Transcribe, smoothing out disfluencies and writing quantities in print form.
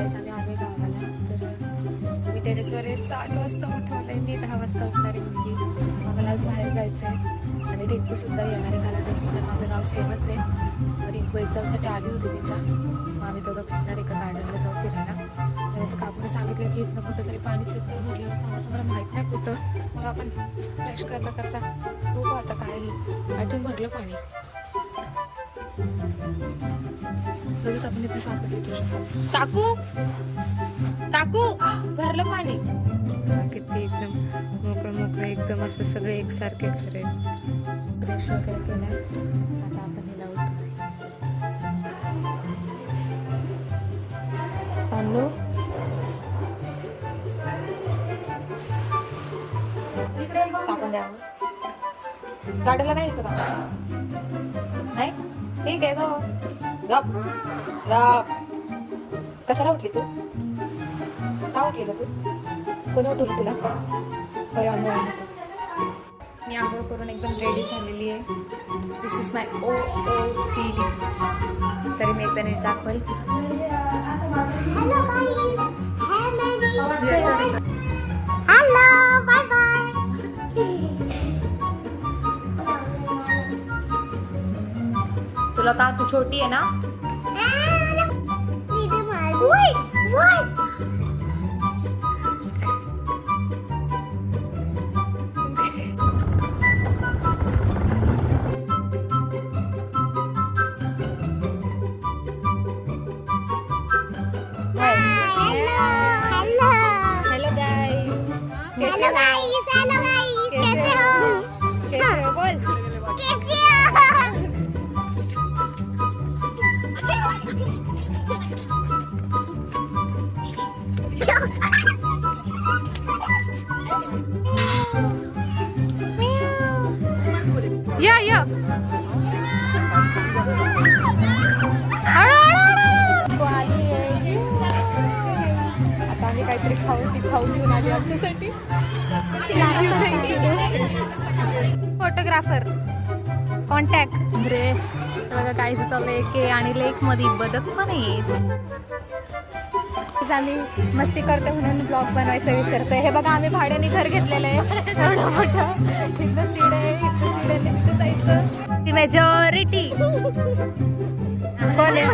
काहीच आम्ही आलोय गावाला. तर मी टेरेसवर 7 वाजता उठवलंय, मी 10 वाजता उठणारी मुलगी. आम्हाला आज बाहेर जायचं आहे आणि रिंकू सुद्धा येणार आहे, कारण रिंकूचं माझं गाव सेमच आहे. रिंकू एक्झामसाठी आली होती तिच्या, मग आम्ही दोघं भेटणार एका गार्डनला जाऊ फिरायला. त्याचं काकूने सांगितलं की इथनं कुठं तरी पाणी चक्कर भरल्यावर सांगा, मला माहीत नाही कुठं. मग आपण फ्रेश करता करता बघू आता काय आठवून भरलं पाणी. लगेच आपण इथे शॉपिंग घेऊ शकतो. काकू काकू भरलं पाणी. किती एकदम मोकळं मोकळं, एकदम असं सगळे एकसारखे खरे. फ्रेश वगैरे केला, आता आपण हिला उठू. तांदूळ टाकून द्या. गाडीला नाही येतो का? नाही, ठीक आहे गो. गप गप. कशाला उठली तू? का उठली का तू? कोणी उठवली तुला? मी आंघोळ करून एकदम रेडी झालेली आहे. This is my OOTD. तरी मी एकदा नीट दाखवल. Hello, bye bye. तुला का, तू छोटी आहे ना? या आता आम्ही काहीतरी खाऊन घेऊन आली आमच्यासाठी. Photographer contact. अरे बघा काय चाललंय के आणि लेक मध्ये बदक पण आहेत. आम्ही मस्ती करतो म्हणून ब्लॉग बनवायचं विसरतोय. हे बघा आम्ही भाड्याने घर घेतलेलं आहे, एवढं मोठं. इथं सीड आहे, इथं सीड आहे, तिथं जायचं. ती मेजॉरिटी कोण आहे?